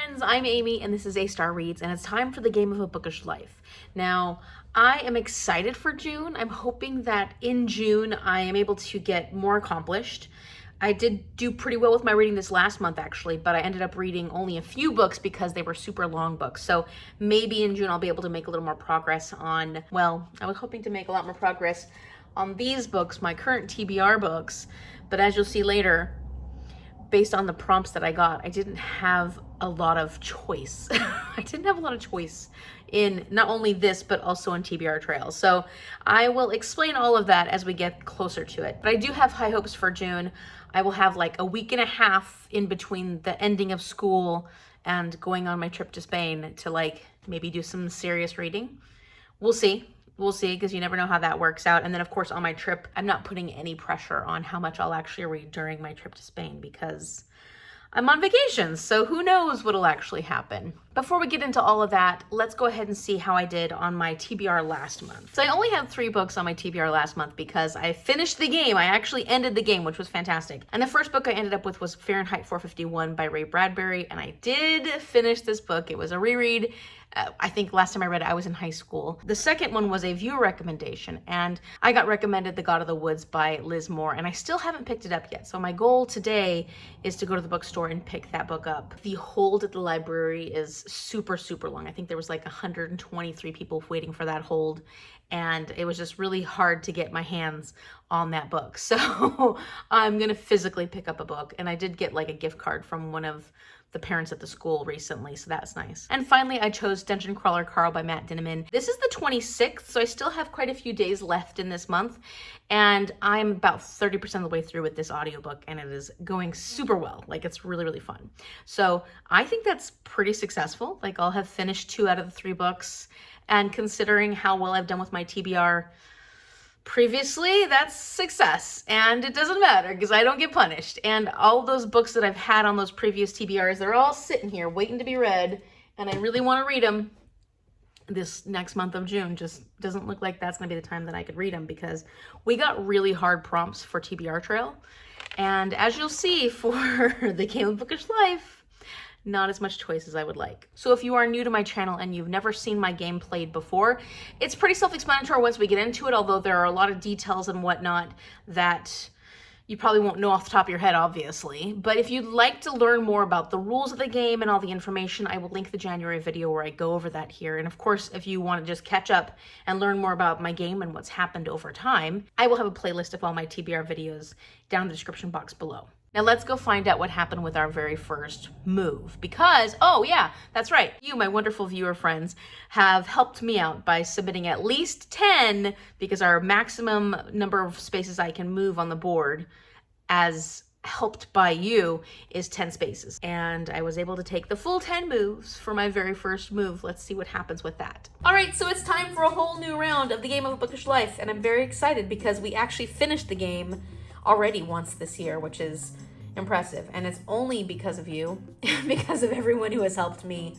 friends, I'm Amy and this is A-Star Reads, and it's time for the game of A Bookish Life. Now, I am excited for June. I'm hoping that in June I am able to get more accomplished. I did do pretty well with my reading this last month actually, but I ended up reading only a few books because they were super long books. So maybe in June I'll be able to make a little more progress on, well, I was hoping to make a lot more progress on these books, my current TBR books, but as you'll see later, based on the prompts that I got, I didn't have a lot of choice. I didn't have a lot of choice in not only this, but also in TBR Trail. So I will explain all of that as we get closer to it. But I do have high hopes for June. I will have like a week and a half in between the ending of school and going on my trip to Spain to like maybe do some serious reading. We'll see. We'll see, because you never know how that works out. And then of course on my trip, I'm not putting any pressure on how much I'll actually read during my trip to Spain because I'm on vacation, so who knows what'll actually happen. Before we get into all of that, let's go ahead and see how I did on my TBR last month. So I only had 3 books on my TBR last month because I finished the game. I actually ended the game, which was fantastic. And the first book I ended up with was Fahrenheit 451 by Ray Bradbury, and I did finish this book. It was a reread. I think last time I read it, I was in high school. The second one was a viewer recommendation, and I got recommended The God of the Woods by Liz Moore, and I still haven't picked it up yet. So my goal today is to go to the bookstore and pick that book up. The hold at the library is super, super long. I think there was like 123 people waiting for that hold, and it was just really hard to get my hands on that book. So I'm gonna physically pick up a book, and I did get like a gift card from one of the parents at the school recently, so that's nice. And finally, I chose Dungeon Crawler Carl by Matt Dinniman. This is the 26th, so I still have quite a few days left in this month, and I'm about 30% of the way through with this audiobook, and it is going super well. Like, it's really, really fun. So I think that's pretty successful. Like, I'll have finished 2 out of the 3 books, and considering how well I've done with my TBR previously, that's success, and it doesn't matter because I don't get punished. And all those books that I've had on those previous TBRs, they're all sitting here waiting to be read, and I really want to read them this next month of June. Just doesn't look like that's gonna be the time that I could read them because we got really hard prompts for TBR Trail, and as you'll see for the game of Bookish Life, not as much choice as I would like. So if you are new to my channel and you've never seen my game played before, it's pretty self-explanatory once we get into it, although there are a lot of details and whatnot that you probably won't know off the top of your head, obviously. But if you'd like to learn more about the rules of the game and all the information, I will link the January video where I go over that here. And of course, if you want to just catch up and learn more about my game and what's happened over time, I will have a playlist of all my TBR videos down in the description box below. Now let's go find out what happened with our very first move because, oh yeah, that's right. You, my wonderful viewer friends, have helped me out by submitting at least 10 because our maximum number of spaces I can move on the board as helped by you is 10 spaces. And I was able to take the full 10 moves for my very first move. Let's see what happens with that. All right, so it's time for a whole new round of the game of A Bookish Life. And I'm very excited because we actually finished the game already once this year, which is impressive, and it's only because of you, because of everyone who has helped me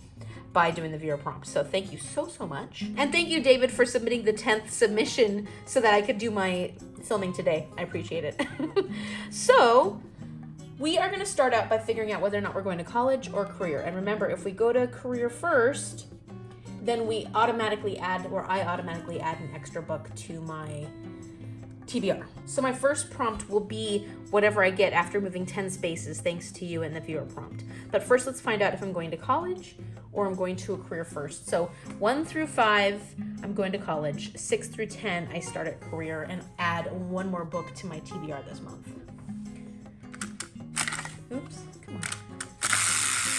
by doing the viewer prompt. So thank you so much, and thank you, David, for submitting the 10th submission so that I could do my filming today. I appreciate it. So we are going to start out by figuring out whether or not we're going to college or career. And remember, if we go to career first, then we automatically add, or I automatically add, an extra book to my TBR. So my first prompt will be whatever I get after moving 10 spaces thanks to you and the viewer prompt. But first, let's find out if I'm going to college or I'm going to a career first. So 1 through 5, I'm going to college. 6 through 10, I start at career and add 1 more book to my TBR this month. Oops, come on.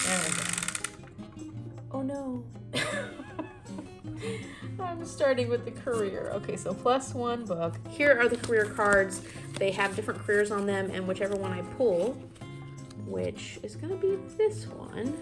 There we go. Oh no. I'm starting with the career. Okay, so +1 book. Here are the career cards. They have different careers on them, and whichever one I pull, which is gonna be this one.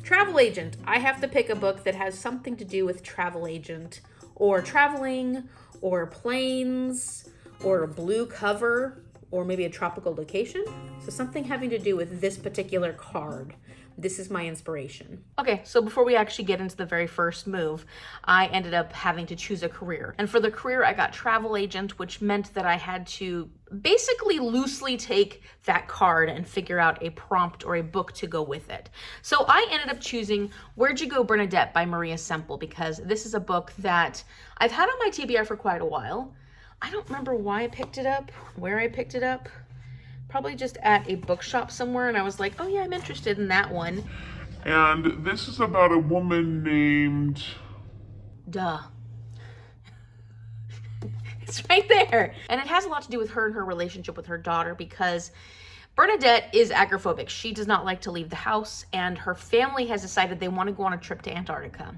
Travel agent. I have to pick a book that has something to do with travel agent, or traveling, or planes, or a blue cover, or maybe a tropical location. So something having to do with this particular card. This is my inspiration. Okay, so before we actually get into the very first move, I ended up having to choose a career. And for the career, I got travel agent, which meant that I had to basically loosely take that card and figure out a prompt or a book to go with it. So I ended up choosing Where'd You Go, Bernadette by Maria Semple, because this is a book that I've had on my TBR for quite a while. I don't remember why I picked it up, where I picked it up. Probably just at a bookshop somewhere, and I was like, oh yeah, I'm interested in that one. And this is about a woman named... Duh. It's right there. And it has a lot to do with her and her relationship with her daughter, because Bernadette is agoraphobic. She does not like to leave the house, and her family has decided they want to go on a trip to Antarctica.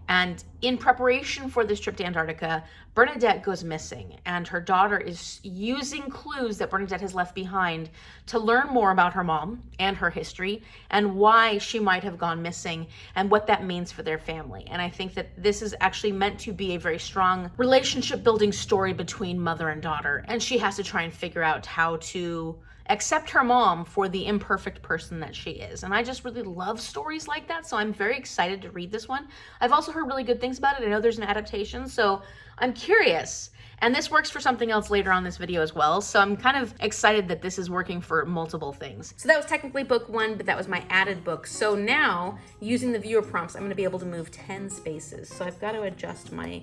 And in preparation for this trip to Antarctica, Bernadette goes missing, and her daughter is using clues that Bernadette has left behind to learn more about her mom and her history and why she might have gone missing and what that means for their family. And I think that this is actually meant to be a very strong relationship building story between mother and daughter, and she has to try and figure out how to accept her mom for the imperfect person that she is. And I just really love stories like that, so I'm very excited to read this one. I've also heard really good things about it. I know there's an adaptation, so I'm curious. And this works for something else later on this video as well, so I'm kind of excited that this is working for multiple things. So that was technically book one, but that was my added book. So now, using the viewer prompts, I'm gonna be able to move 10 spaces. So I've got to adjust my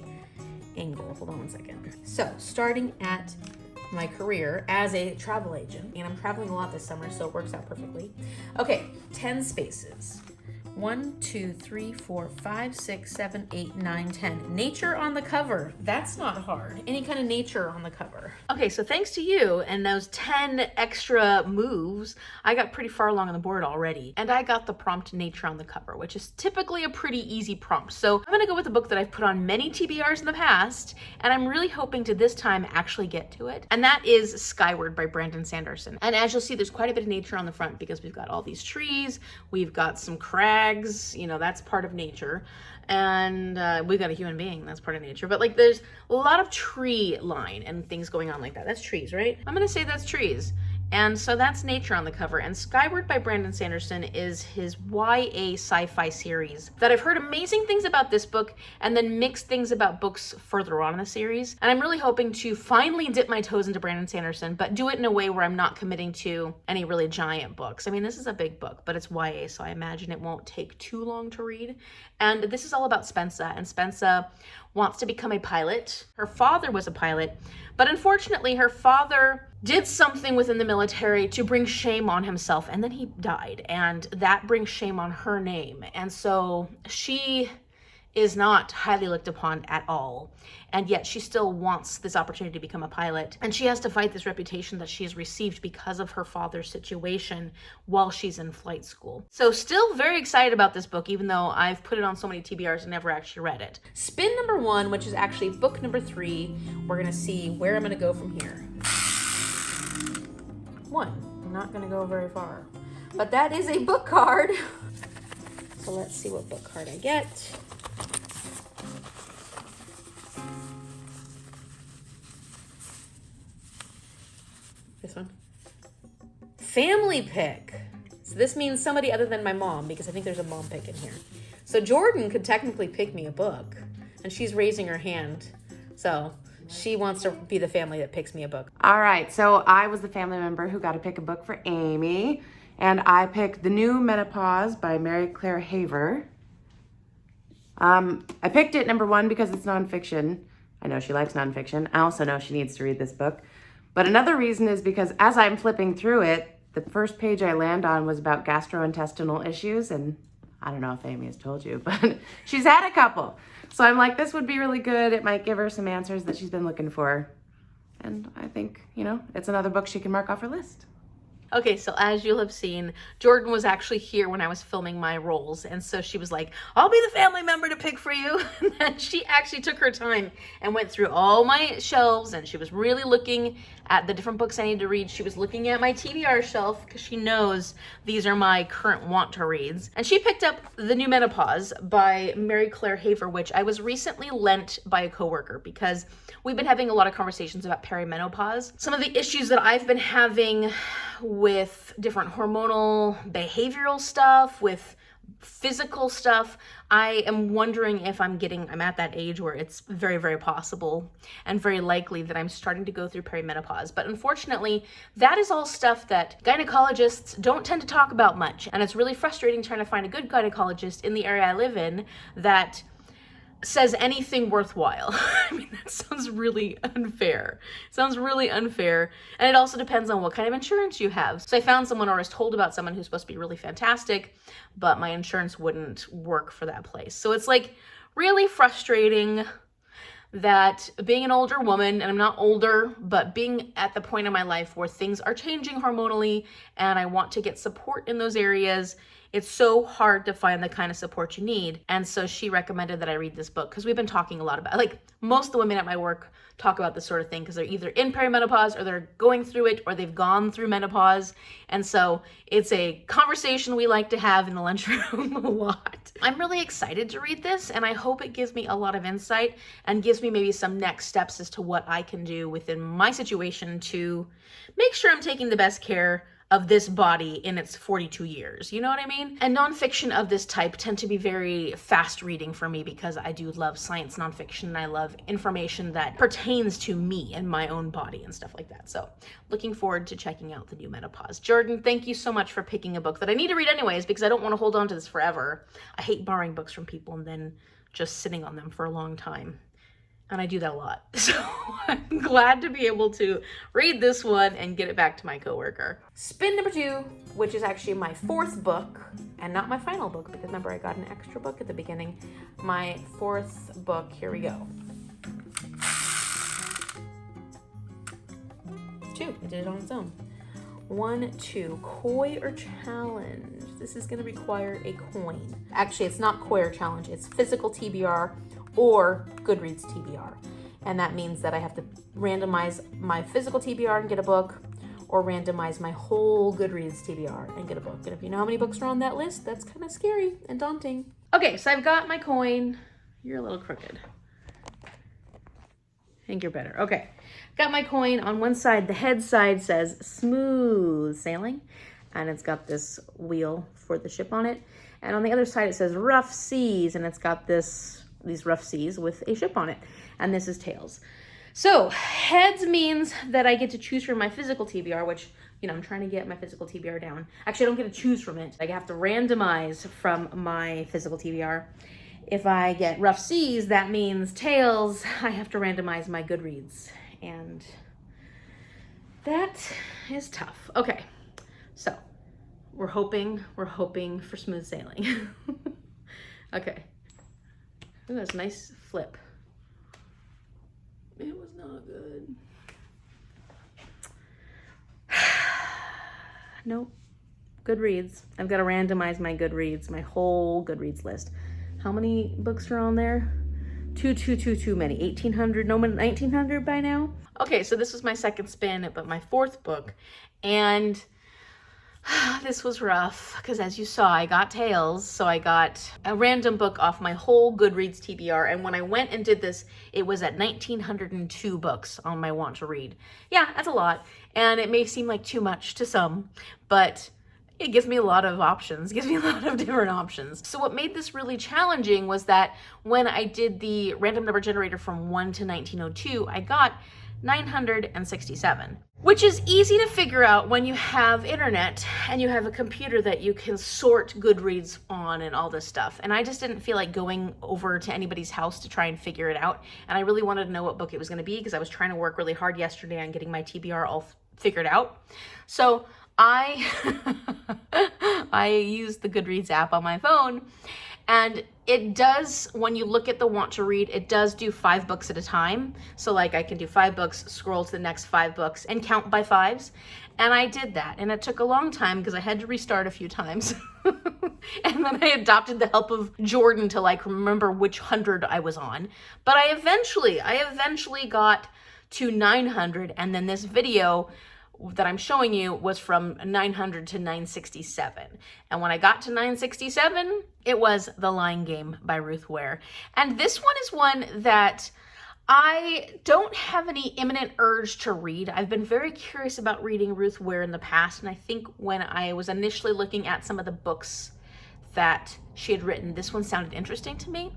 angle. Hold on one second. So starting at my career as a travel agent, and I'm traveling a lot this summer, so it works out perfectly. Okay, 10 spaces. 1, 2, 3, 4, 5, 6, 7, 8, 9, 10. Nature on the cover. That's not hard. Any kind of nature on the cover. Okay, so thanks to you and those 10 extra moves, I got pretty far along on the board already. And I got the prompt nature on the cover, which is typically a pretty easy prompt. So I'm gonna go with a book that I've put on many TBRs in the past, and I'm really hoping to this time actually get to it. And that is Skyward by Brandon Sanderson. And as you'll see, there's quite a bit of nature on the front because we've got all these trees, we've got some crags, you know, that's part of nature, and we've got a human being, that's part of nature, but like there's a lot of tree line and things going on like that. That's trees, right? I'm gonna say that's trees. And so that's nature on the cover. And Skyward by Brandon Sanderson is his YA sci-fi series that I've heard amazing things about this book and then mixed things about books further on in the series. And I'm really hoping to finally dip my toes into Brandon Sanderson, but do it in a way where I'm not committing to any really giant books. I mean, this is a big book, but it's YA, so I imagine it won't take too long to read. And this is all about Spensa, and Spensa wants to become a pilot. Her father was a pilot, but unfortunately her father did something within the military to bring shame on himself, and then he died, and that brings shame on her name. And so she is not highly looked upon at all, and yet she still wants this opportunity to become a pilot, and she has to fight this reputation that she has received because of her father's situation while she's in flight school. So still very excited about this book, even though I've put it on so many TBRs and never actually read it. Spin number 1, which is actually book number 3, we're gonna see where I'm gonna go from here. 1, I'm not gonna go very far, but that is a book card. So let's see what book card I get. This one. Family pick. So this means somebody other than my mom, because I think there's a mom pick in here. So Jordan could technically pick me a book, and she's raising her hand. So she wants to be the family that picks me a book. All right, so I was the family member who got to pick a book for Amy, and I picked The New Menopause by Mary Claire Haver. I picked it number 1 because it's nonfiction. I know she likes nonfiction. I also know she needs to read this book. But another reason is because as I'm flipping through it, the first page I land on was about gastrointestinal issues, and I don't know if Amy has told you, but she's had a couple. So I'm like, this would be really good. It might give her some answers that she's been looking for. And I think, you know, it's another book she can mark off her list. Okay, so as you'll have seen, Jordan was actually here when I was filming my rolls, and so she was like, I'll be the family member to pick for you. And then she actually took her time and went through all my shelves, and she was really looking at the different books I need to read. She was looking at my TBR shelf because she knows these are my current want to reads. And she picked up The New Menopause by Mary Claire Haver, which I was recently lent by a coworker because we've been having a lot of conversations about perimenopause. Some of the issues that I've been having with different hormonal behavioral stuff, with physical stuff, I am wondering if I'm at that age where it's very, very possible and very likely that I'm starting to go through perimenopause. But unfortunately, that is all stuff that gynecologists don't tend to talk about much. And it's really frustrating trying to find a good gynecologist in the area I live in that says anything worthwhile. I mean, that sounds really unfair. It sounds really unfair. And it also depends on what kind of insurance you have. So I found someone, or was told about someone who's supposed to be really fantastic, but my insurance wouldn't work for that place. So it's like really frustrating that being an older woman, and I'm not older, but being at the point in my life where things are changing hormonally and I want to get support in those areas, it's so hard to find the kind of support you need. And so she recommended that I read this book because we've been talking a lot about it. Like most of the women at my work talk about this sort of thing because they're either in perimenopause or they're going through it or they've gone through menopause. And so it's a conversation we like to have in the lunchroom a lot. I'm really excited to read this, and I hope it gives me a lot of insight and gives me maybe some next steps as to what I can do within my situation to make sure I'm taking the best care of this body in its 42 years. You know what I mean? And nonfiction of this type tend to be very fast reading for me because I do love science nonfiction and I love information that pertains to me and my own body and stuff like that. So looking forward to checking out the new Menopause. Jordan, thank you so much for picking a book that I need to read anyways because I don't want to hold on to this forever. I hate borrowing books from people and then just sitting on them for a long time. And I do that a lot. So I'm glad to be able to read this one and get it back to my coworker. Spin number 2, which is actually my 4th book and not my final book because remember I got an extra book at the beginning. My 4th book, here we go. 2, it did it on its own. 1, 2, Koi or Challenge. This is gonna require a coin. Actually, it's not Koi or Challenge, it's physical TBR or Goodreads TBR. And that means that I have to randomize my physical TBR and get a book, or randomize my whole Goodreads TBR and get a book. And if you know how many books are on that list, that's kind of scary and daunting. Okay, so I've got my coin. You're a little crooked. I think you're better. Okay, got my coin. On one side, the head side says smooth sailing, and it's got this wheel for the ship on it. And on the other side, it says rough seas, and it's got these rough seas with a ship on it. And this is tails. So heads means that I get to choose from my physical TBR, which, you know, I'm trying to get my physical TBR down. Actually, I don't get to choose from it. I have to randomize from my physical TBR. If I get rough seas, that means tails. I have to randomize my Goodreads. And that is tough. Okay, so we're hoping for smooth sailing. Okay. Ooh, that's a nice flip. It was not good. Nope. Goodreads. I've got to randomize my Goodreads, my whole Goodreads list. How many books are on there? Too many. 1,800, no, 1,900 by now? Okay, so this was my second spin, but my 4th book. And this was rough because as you saw, I got tails. So I got a random book off my whole Goodreads TBR. And when I went and did this, it was at 1,902 books on my want to read. Yeah, that's a lot. And it may seem like too much to some, but it gives me a lot of options, gives me a lot of different options. So what made this really challenging was that when I did the random number generator from 1 to 1902, I got 967, which is easy to figure out when you have internet and you have a computer that you can sort Goodreads on and all this stuff. And I just didn't feel like going over to anybody's house to try and figure it out. And I really wanted to know what book it was going to be because I was trying to work really hard yesterday on getting my TBR all figured out. So I used the Goodreads app on my phone, and it does, when you look at the want to read, it does do 5 books at a time. So like I can do 5 books, scroll to the next 5 books and count by 5s. And I did that. And it took a long time because I had to restart a few times. And then I adopted the help of Jordan to like remember which 100 I was on. But I eventually got to 900. And then this video that I'm showing you was from 900 to 967. And when I got to 967, it was The Lying Game by Ruth Ware. And this one is one that I don't have any imminent urge to read. I've been very curious about reading Ruth Ware in the past, and I think when I was initially looking at some of the books that she had written, this one sounded interesting to me.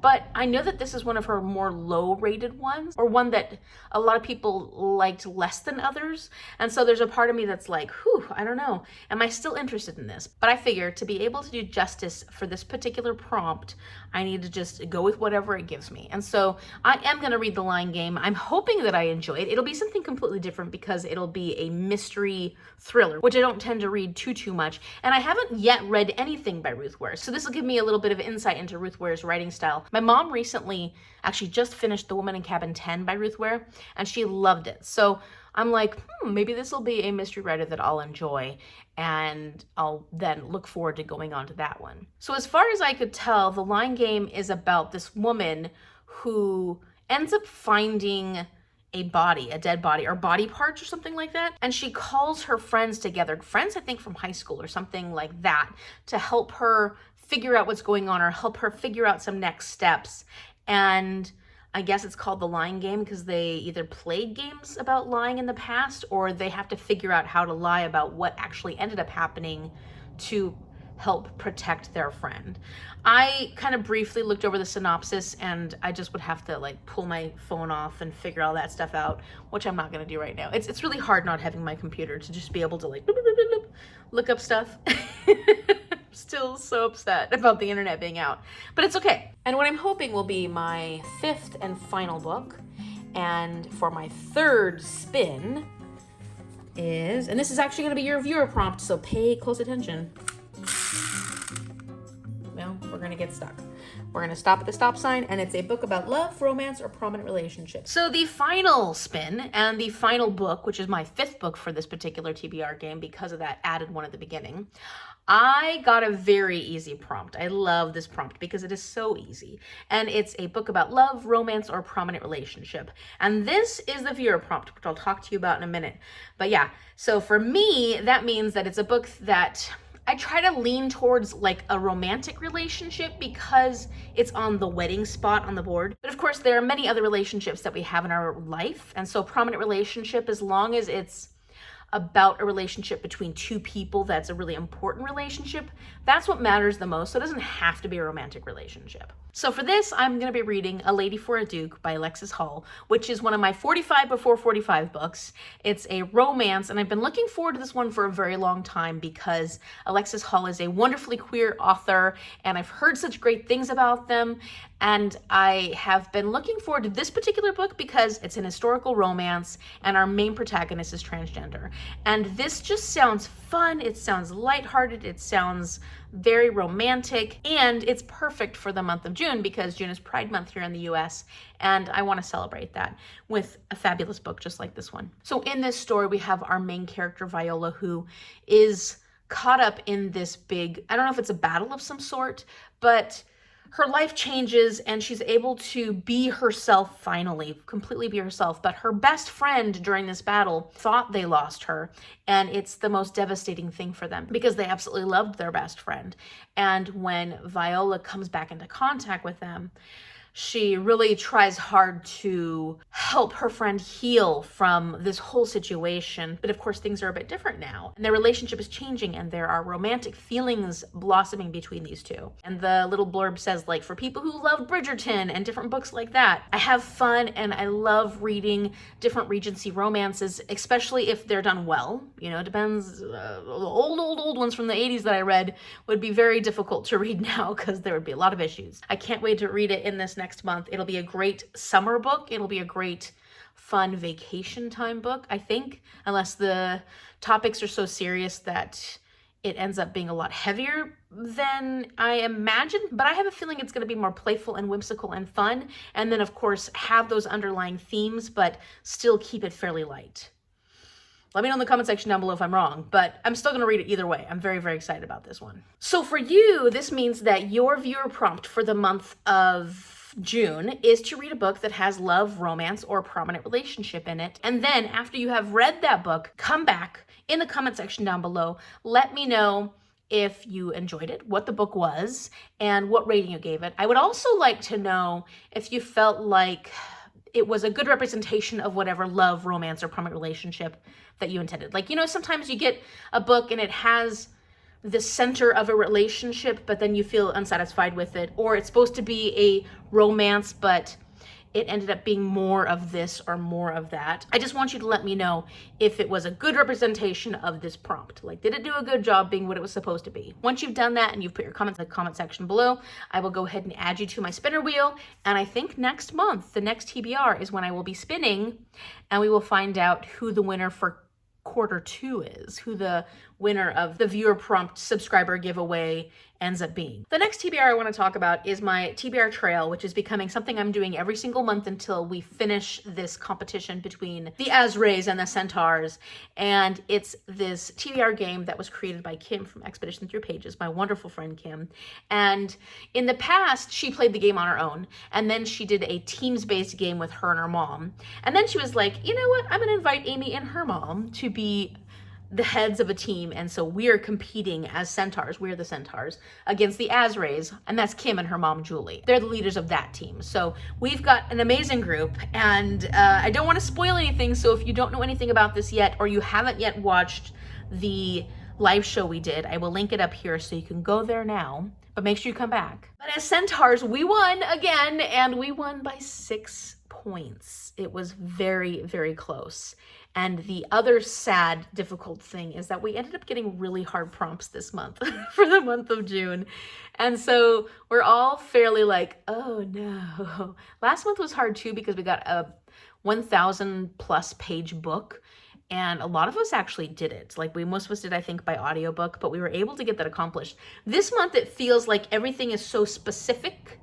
But I know that this is one of her more low-rated ones, or one that a lot of people liked less than others. And so there's a part of me that's like, whew, I don't know. Am I still interested in this? But I figure to be able to do justice for this particular prompt, I need to just go with whatever it gives me. And so I am going to read The Lying Game. I'm hoping that I enjoy it. It'll be something completely different because it'll be a mystery thriller, which I don't tend to read too much. And I haven't yet read anything by Ruth Ware. So this will give me a little bit of insight into Ruth Ware's writing style. My mom recently actually just finished The Woman in Cabin 10 by Ruth Ware, and she loved it. So I'm like, maybe this will be a mystery writer that I'll enjoy, and I'll then look forward to going on to that one. So as far as I could tell, The Lying Game is about this woman who ends up finding a body, a dead body, or body parts or something like that. And she calls her friends together, friends I think from high school or something like that, to help her figure out what's going on or help her figure out some next steps. And I guess it's called The Lying Game because they either played games about lying in the past, or they have to figure out how to lie about what actually ended up happening to help protect their friend. I kind of briefly looked over the synopsis, and I just would have to like pull my phone off and figure all that stuff out, which I'm not going to do right now. It's really hard not having my computer to just be able to like look up stuff. Still so upset about the internet being out, but it's okay. And what I'm hoping will be my 5th and final book, and for my 3rd spin is, and this is actually going to be your viewer prompt, so pay close attention. Well, we're going to get stuck. We're going to stop at the stop sign, and it's a book about love, romance, or prominent relationships. So the final spin and the final book, which is my 5th book for this particular TBR game because of that added one at the beginning, I got a very easy prompt. I love this prompt because it is so easy. And it's a book about love, romance, or prominent relationship. And this is the viewer prompt, which I'll talk to you about in a minute. But yeah, so for me, that means that it's a book that I try to lean towards like a romantic relationship because it's on the wedding spot on the board. But of course, there are many other relationships that we have in our life. And so prominent relationship, as long as it's about a relationship between two people that's a really important relationship, that's what matters the most. So it doesn't have to be a romantic relationship. So for this, I'm going to be reading A Lady for a Duke by Alexis Hall, which is one of my 45 before 45 books. It's a romance, and I've been looking forward to this one for a very long time because Alexis Hall is a wonderfully queer author, and I've heard such great things about them. And I have been looking forward to this particular book because it's an historical romance and our main protagonist is transgender. And this just sounds fun, it sounds lighthearted, it sounds very romantic, and it's perfect for the month of June because June is Pride Month here in the US, and I want to celebrate that with a fabulous book just like this one. So in this story, we have our main character, Viola, who is caught up in this big, I don't know if it's a battle of some sort, but her life changes and she's able to be herself finally, completely be herself. But her best friend during this battle thought they lost her, and it's the most devastating thing for them because they absolutely loved their best friend. And when Viola comes back into contact with them, she really tries hard to help her friend heal from this whole situation. But of course, things are a bit different now. And their relationship is changing and there are romantic feelings blossoming between these two. And the little blurb says, like, for people who love Bridgerton and different books like that. I have fun and I love reading different Regency romances, especially if they're done well. You know, it depends. The old ones from the 80s that I read would be very difficult to read now because there would be a lot of issues. I can't wait to read it in this next month. It'll be a great summer book. It'll be a great fun vacation time book, I think, unless the topics are so serious that it ends up being a lot heavier than I imagined, but I have a feeling it's going to be more playful and whimsical and fun, and then of course have those underlying themes, but still keep it fairly light. Let me know in the comment section down below if I'm wrong, but I'm still going to read it either way. I'm very, very excited about this one. So for you, this means that your viewer prompt for the month of June is to read a book that has love, romance, or prominent relationship in it. And then after you have read that book, come back in the comment section down below. Let me know if you enjoyed it, what the book was, and what rating you gave it. I would also like to know if you felt like it was a good representation of whatever love, romance, or prominent relationship that you intended. Like, you know, sometimes you get a book and it has the center of a relationship, but then you feel unsatisfied with it, or it's supposed to be a romance, but it ended up being more of this or more of that. I just want you to let me know if it was a good representation of this prompt. Like, did it do a good job being what it was supposed to be? Once you've done that and you've put your comments in the comment section below, I will go ahead and add you to my spinner wheel. And I think next month, the next TBR is when I will be spinning, and we will find out who the winner for Q2 is, who the winner of the viewer prompt subscriber giveaway ends up being. The next TBR I want to talk about is my TBR Trail, which is becoming something I'm doing every single month until we finish this competition between the Azrays and the Centaurs. And it's this TBR game that was created by Kim from Expedition Through Pages, my wonderful friend Kim. And in the past, she played the game on her own, and then she did a teams-based game with her and her mom. And then she was like, you know what, I'm gonna invite Amy and her mom to be the heads of a team, and so we're competing as centaurs, we're the centaurs, against the Azrays, and that's Kim and her mom, Julie. They're the leaders of that team. So we've got an amazing group, and I don't want to spoil anything, so if you don't know anything about this yet, or you haven't yet watched the live show we did, I will link it up here so you can go there now, but make sure you come back. But as centaurs, we won again, and we won by 6 points. It was very, very close. And the other sad, difficult thing is that we ended up getting really hard prompts this month for the month of June. And so we're all fairly like, oh no. Last month was hard too because we got a 1,000 plus page book. And a lot of us actually did it. Like, most of us did, I think, by audiobook, but we were able to get that accomplished. This month, it feels like everything is so specific,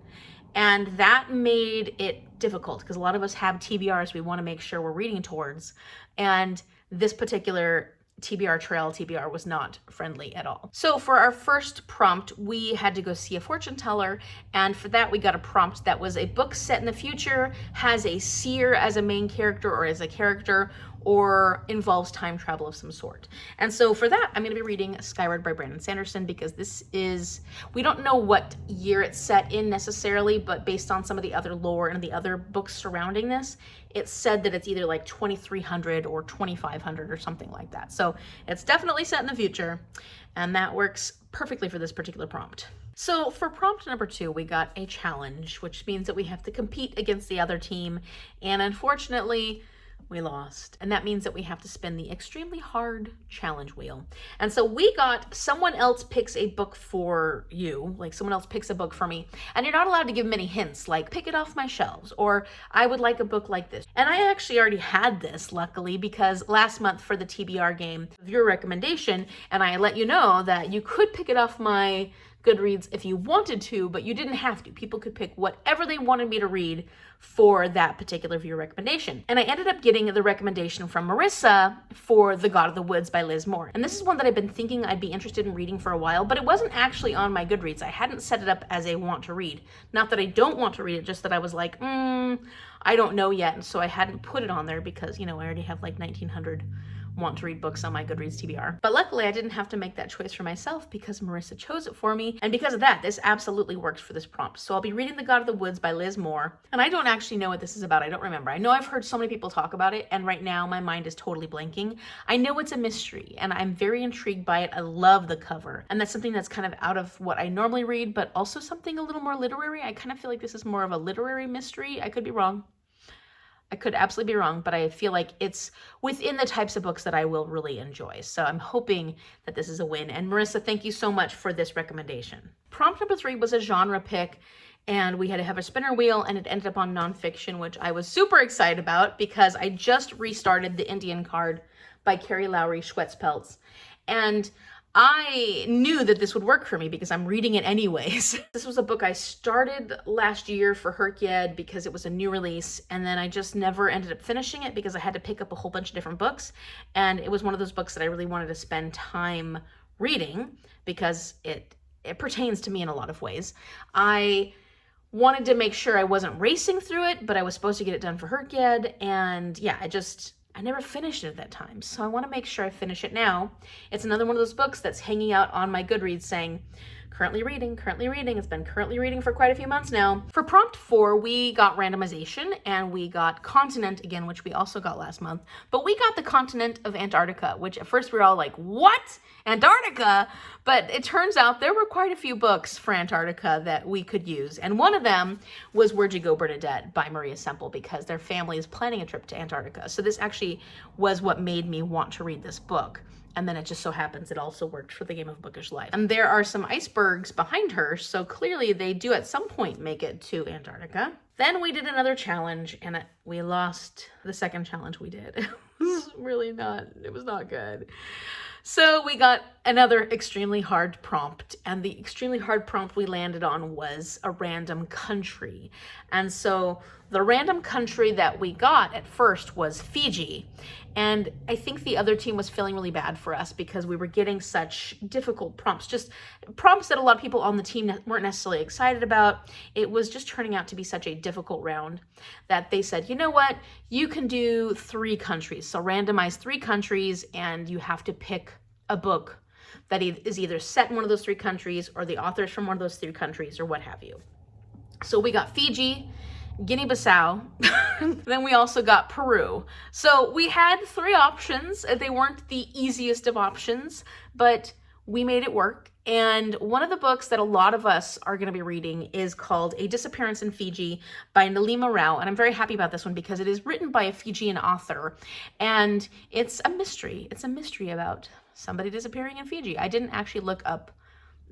and that made it difficult because a lot of us have TBRs we want to make sure we're reading towards. And this particular TBR Trail TBR was not friendly at all. So for our first prompt, we had to go see a fortune teller. And for that, we got a prompt that was a book set in the future, has a seer as a main character or as a character, or involves time travel of some sort. And so for that, I'm going to be reading Skyward by Sanderson because this is, we don't know what year it's set in necessarily, but based on some of the other lore and the other books surrounding this, it's said that it's either like 2300 or 2500 or something like that. So it's definitely set in the future, and that works perfectly for this particular prompt. So for prompt number 2, we got a challenge, which means that we have to compete against the other team. And unfortunately, we lost. And that means that we have to spin the extremely hard challenge wheel. And so we got someone else picks a book for you, like someone else picks a book for me, and you're not allowed to give many hints, like pick it off my shelves, or I would like a book like this. And I actually already had this, luckily, because last month for the TBR game, your recommendation, and I let you know that you could pick it off my Goodreads if you wanted to, but you didn't have to. People could pick whatever they wanted me to read for that particular viewer recommendation. And I ended up getting the recommendation from Marissa for The God of the Woods by Liz Moore. And this is one that I've been thinking I'd be interested in reading for a while, but it wasn't actually on my Goodreads. I hadn't set it up as a want to read. Not that I don't want to read it, just that I was like, I don't know yet. And so I hadn't put it on there because, you know, I already have like 1,900 want to read books on my Goodreads TBR. But luckily I didn't have to make that choice for myself because Marissa chose it for me. And because of that, this absolutely works for this prompt. So I'll be reading The God of the Woods by Liz Moore. And I don't actually know what this is about. I don't remember. I know I've heard so many people talk about it, and right now my mind is totally blanking. I know it's a mystery and I'm very intrigued by it. I love the cover. And that's something that's kind of out of what I normally read, but also something a little more literary. I kind of feel like this is more of a literary mystery. I could be wrong. I could absolutely be wrong, but I feel like it's within the types of books that I will really enjoy. So I'm hoping that this is a win. And Marissa, thank you so much for this recommendation. Prompt number 3 was a genre pick, and we had to have a spinner wheel, and it ended up on nonfiction, which I was super excited about because I just restarted The Indian Card by Carrie Lowry Schwetzpeltz. And I knew that this would work for me because I'm reading it anyways. This was a book I started last year for Herkyed because it was a new release, and then I just never ended up finishing it because I had to pick up a whole bunch of different books, and it was one of those books that I really wanted to spend time reading because it pertains to me in a lot of ways. I wanted to make sure I wasn't racing through it, but I was supposed to get it done for Herkyed, and yeah, I never finished it at that time, so I want to make sure I finish it now. It's another one of those books that's hanging out on my Goodreads saying, Currently reading. It's been currently reading for quite a few months now. For prompt 4, we got randomization and we got continent again, which we also got last month. But we got the continent of Antarctica, which at first we were all like, what? Antarctica? But it turns out there were quite a few books for Antarctica that we could use. And one of them was Where'd You Go, Bernadette by Maria Semple, because their family is planning a trip to Antarctica. So this actually was what made me want to read this book. And then it just so happens it also worked for the game of Bookish Life. And there are some icebergs behind her, so clearly they do at some point make it to Antarctica. Then we did another challenge, and we lost the second challenge we did. It was not good. So we got another extremely hard prompt, and the extremely hard prompt we landed on was a random country. And so the random country that we got at first was Fiji. And I think the other team was feeling really bad for us because we were getting such difficult prompts, just prompts that a lot of people on the team weren't necessarily excited about. It was just turning out to be such a difficult round that they said, you know what, you can do 3 countries. So randomize 3 countries and you have to pick a book that is either set in one of those 3 countries or the authors from one of those 3 countries or what have you. So we got Fiji, Guinea-Bissau, then we also got Peru. So we had 3 options. They weren't the easiest of options, but we made it work. And one of the books that a lot of us are going to be reading is called A Disappearance in Fiji by Nalima Rao. And I'm very happy about this one because it is written by a Fijian author. And it's a mystery. It's a mystery about somebody disappearing in Fiji. I didn't actually look up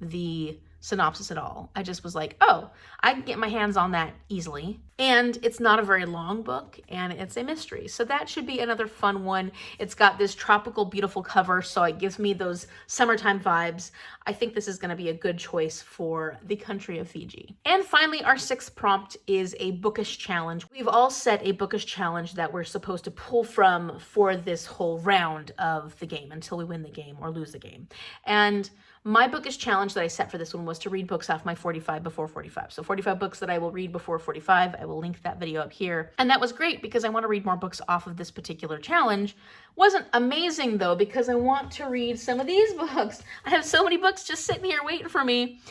the synopsis at all. I just was like, oh, I can get my hands on that easily. And it's not a very long book, and it's a mystery. So that should be another fun one. It's got this tropical, beautiful cover, so it gives me those summertime vibes. I think this is going to be a good choice for the country of Fiji. And finally, our 6th prompt is a bookish challenge. We've all set a bookish challenge that we're supposed to pull from for this whole round of the game until we win the game or lose the game. And my bookish challenge that I set for this one was to read books off my 45 before 45. So 45 books that I will read before 45. I will link that video up here. And that was great because I want to read more books off of this particular challenge. Wasn't amazing though, because I want to read some of these books. I have so many books just sitting here waiting for me.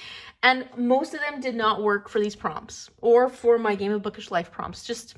And most of them did not work for these prompts or for my Game of Bookish Life prompts. Just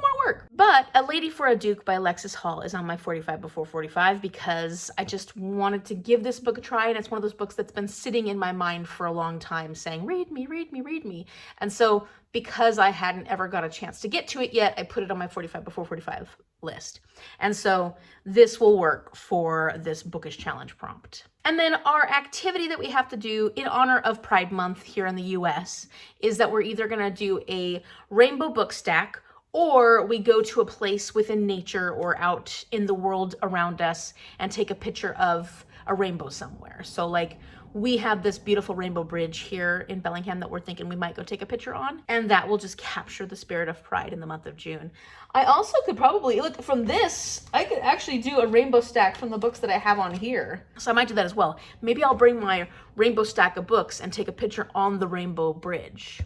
more work. But A Lady for a Duke by Alexis Hall is on my 45 before 45 because I just wanted to give this book a try, and it's one of those books that's been sitting in my mind for a long time saying, read me, read me, read me. And so because I hadn't ever got a chance to get to it yet, I put it on my 45 before 45 list. And so this will work for this bookish challenge prompt. And then our activity that we have to do in honor of Pride Month here in the US is that we're either going to do a rainbow book stack, or we go to a place within nature or out in the world around us and take a picture of a rainbow somewhere. So like we have this beautiful rainbow bridge here in Bellingham that we're thinking we might go take a picture on, and that will just capture the spirit of Pride in the month of June. I also could probably, look, from this, I could actually do a rainbow stack from the books that I have on here. So I might do that as well. Maybe I'll bring my rainbow stack of books and take a picture on the rainbow bridge.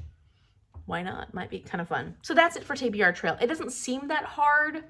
Why not? Might be kind of fun. So that's it for TBR Trail. It doesn't seem that hard,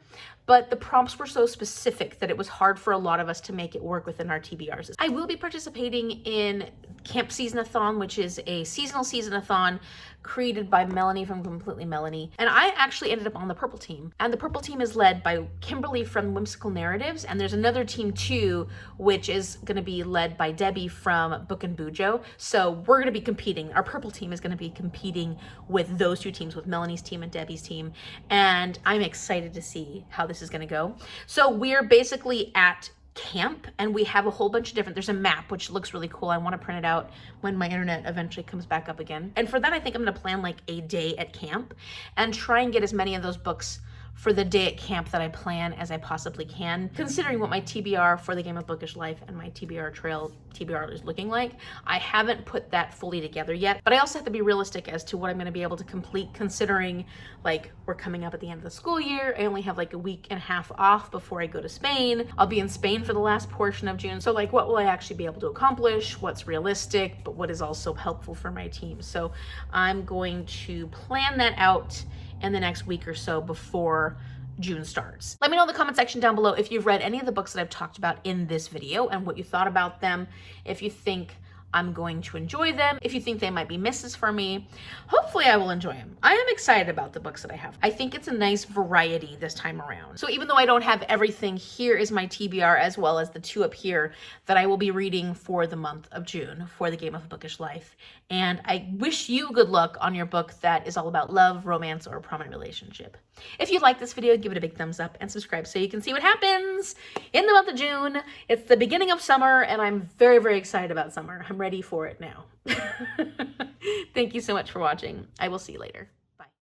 but the prompts were so specific that it was hard for a lot of us to make it work within our TBRs. I will be participating in Camp Seasonathon, which is a seasonal seasonathon created by Melanie from Completely Melanie. And I actually ended up on the purple team. And the purple team is led by Kimberly from Whimsical Narratives. And there's another team too, which is gonna be led by Debbie from Book and Bujo. So we're gonna be competing. Our purple team is gonna be competing with those 2 teams, with Melanie's team and Debbie's team. And I'm excited to see how this is gonna go. So we're basically at camp, and we have a whole bunch of different, there's a map which looks really cool. I want to print it out when my internet eventually comes back up again. And for that, I think I'm going to plan like a day at camp and try and get as many of those books for the day at camp that I plan as I possibly can, considering what my TBR for the Game of Bookish Life and my TBR Trail TBR is looking like. I haven't put that fully together yet, but I also have to be realistic as to what I'm going to be able to complete, considering like we're coming up at the end of the school year. I only have like a week and a half off before I go to Spain. I'll be in Spain for the last portion of June. So like, what will I actually be able to accomplish? What's realistic, but what is also helpful for my team? So I'm going to plan that out in the next week or so before June starts. Let me know in the comment section down below if you've read any of the books that I've talked about in this video and what you thought about them, if you think I'm going to enjoy them, if you think they might be misses for me. Hopefully I will enjoy them. I am excited about the books that I have. I think it's a nice variety this time around. So even though I don't have everything, here is my TBR as well as the 2 up here that I will be reading for the month of June for the Game of a Bookish Life. And I wish you good luck on your book that is all about love, romance, or a prominent relationship. If you like this video, give it a big thumbs up and subscribe so you can see what happens in the month of June. It's the beginning of summer and I'm very, very excited about summer. I'm ready for it now. Thank you so much for watching. I will see you later.